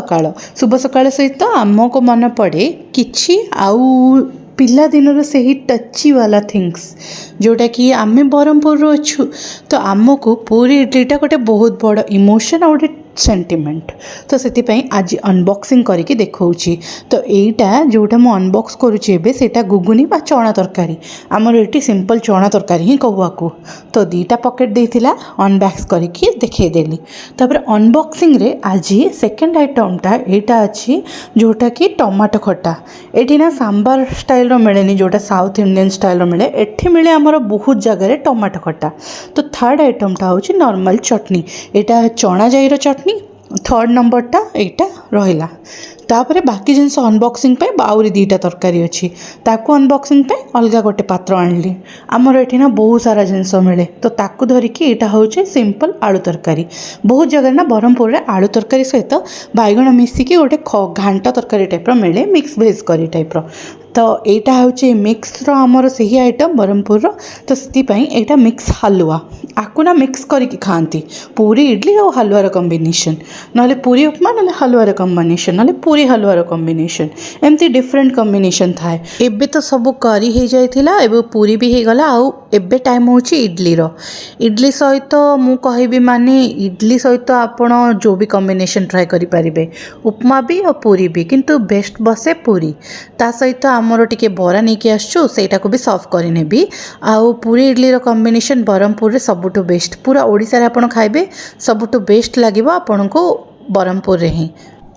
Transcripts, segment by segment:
सकाळ शुभ सकाळ सहित आमको मन पड़े किछि आउ पिला दिनर से ही टची वाला थिंग्स जोटा कि आमे ब्रह्मपुर अच्छु तो आमको पूरी इडलीटा गोटे बहुत बड़ इमोशन आ गोटे सेंटिमेंट तो से आज अनबॉक्सिंग करके देखौछि। तो एटा जोटा मु अनबॉक्स करुछि एबे सेटा गुगुनी बा चना तरकारी आमर एटी सिंपल चना तरकारी ही कहवा को तो दीटा पॉकेट देथिला अनबॉक्स करके देखै देली। तापर अनबॉक्सिंग रे आज सेकंड आइटमटा एटा अछि जोटा कि टमाटो खट्टा एटी ना सांबार स्टाइल रो मिलेनी जोटा साउथ इंडियन स्टाइल रो मिले एठी मिले आमर बहुत जगह रे टमाटो खट्टा। तो थर्ड आइटमटा होछि नॉर्मल चटनी एटा चना जाईर चटनी थर्ड नंबरटा एटा रहिला। तापर बाकी जिनस अनबॉक्सिंग पे आउरी दीटा तरकारी अच्छी ताकू अनबॉक्सिंग पे अलग गोटे पात्र आनली आमर एठी ना बहुत सारा जिनस मिले तो ताकू धरिकी एटा होचे सिंपल आलू तरकारी। बहुत जगह ना ब्रह्मपुर रे आलू तरकारी सहित बैगण मिसिकी गोटे घांटा तरकारी टाइप रो मिले मिक्स भेज करी टाइप रो तो एटा होचे मिक्स रो आमर सही आइटम ब्रह्मपुर रो तो सेति एटा मिक्स हलवा आकु ना मिक्स करके खाती पूरी इडली और हलवार कॉम्बिनेशन ना पूरी उपमा ना हलवार कॉम्बिनेशन ना पूरी हलवार कॉम्बिनेशन एमती डिफरेंट कॉम्बिनेशन थाए। एबे तो सब करी हो जाइथिला एबे पूरी भी हो गला आउ एबे टाइम होची इडली रो इडली सहित मु कहबी माने इडली सहित आपण जो भी कॉम्बिनेशन ट्राई करि परिबे उपमा भी और पूरी भी किंतु बेस्ट बसे पूरी ता सहित आमर टिके बरा नहीं कि आसछु सेटा को भी सर्व करि नेबी आउ पूरी इडली रो कॉम्बिनेशन ब्रह्मपुर रे सबुठु बेस्ट पूरा ओडिसा रे आपण खाइबे सबुठु बेस्ट लागिबो आपण को ब्रह्मपुर रे ही।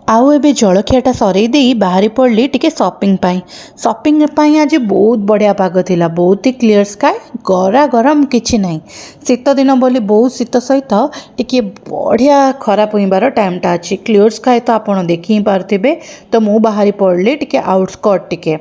आउ एबे जलखियाटा सरई देई बाहरी पड़ली टिके शॉपिंग पाई आज बहुत बढ़िया पाग थिला बहुत ही क्लियर स्काई गरा गरम किछि नहीं शीत दिन बोली बहुत शीत सहित टिके बढ़िया खराब होइबार टाइमटा अच्छी क्लियर स्काई तो आपण देखि ही पारथिबे। तो मु बाहरी पड़ली टिके आउटस्कट टिके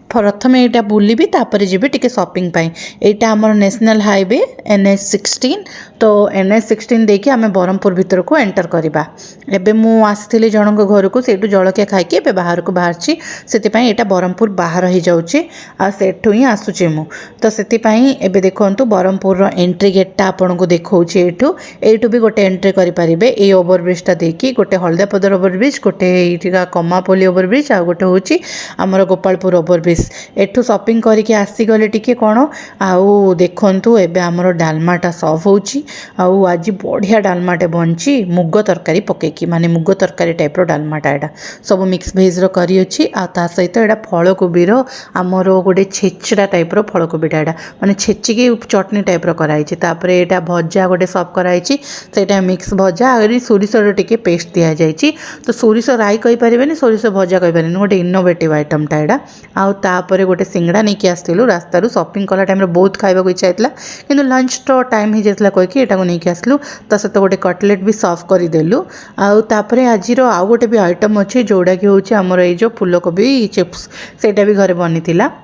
प्रथमे एटा बुलबी तापर जीबी टिके शॉपिंग पाई एटा हमर नेशनल हाईवे NH16 तो NH16 देखि आमे ब्रह्मपुर भीतर को एंटर करिबा। एबे मु आस्थिले जनक घर को सेटु जलकिया खाइके एबे बाहर को बाहरची सेति पई एटा ब्रह्मपुर बाहर ही जाउची आ सेठु ही आसुची मु तो सेति पई एबे देखंतु ब्रह्मपुर रो एंट्री गेटटा आपन को देखौची एठु भी गोटे एंट्री करि परिबे ए ओवरब्रिजटा देखि गोटे हल्दापदर ओवरब्रिज गोटे इटिका कमापल्ली ओवरब्रिज आ गोटे होची हमर गोपालपुर ओवरब्रिज एठु शॉपिंग करके आसीगले टिके कौन आउ देखंतु एबे हमर डालमाटा सर्व होची आउ आज बढ़िया डालमाटे बनची मुग तरकारी पकेकी माने मुग तरकारी टाइप रो डालमाटा एटा सब मिक्स भेज रो करी अछि आ ता सहित एटा फळकोबी रो हमर गोटे छेचड़ा टाइप रो फळकोबीटा एटा माने छेचिकी चटनी टाइप रो कराइछि तापरे एटा भजा गोटे सर्व कराइछि सेटा मिक्स भजा आरि सोरिसर टिके पेस्ट दिया जाइछि तो सोरिस राई कहि परिबेनी सोरिस भजा कहि परिबेनी गोटे इनोवेटिव आइटमटा एटा आउ तापर गोटे सिंगड़ा नहीं कि आसलु रास्तार शॉपिंग कला टाइम बहुत खाइबा इच्छा होता कि लंच तो टाइम हो जाता कहीकि एटा नहीं कि आसलु ता सहित गोटे कटलेट भी सर्व करदेलु आउे आज आउ गोटे भी आइटम अच्छे जोड़ा कि हूँ आमर ये जो फूलकोबी चिप्स सेटा भी घरे बनी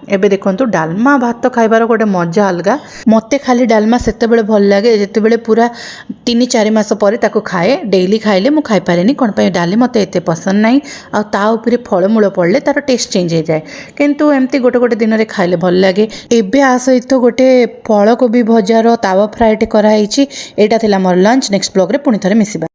एबे देखंतु डालमा भात खाइबार गोटे मजा अलगा मते खाली डालमा सेते बेले भल लागे जेते बेले पूरा 3-4 मास पर ताको खाए डेली खाइले मु खाई पारेनी कोन पे डाली मते एते पसंद नहीं आ ता ऊपर फलमूल पड़ले तार टेस्ट चेंज हो जाए किंतु एमती गोटे गोटे दिन में खाइले भल लगे। एबे आ सहित गोटे फलकोबी भजार तावा फ्राएटे कराई एटा थिला मोर लंच नेक्स्ट ब्लॉग रे पुणी थरे मिसिबा।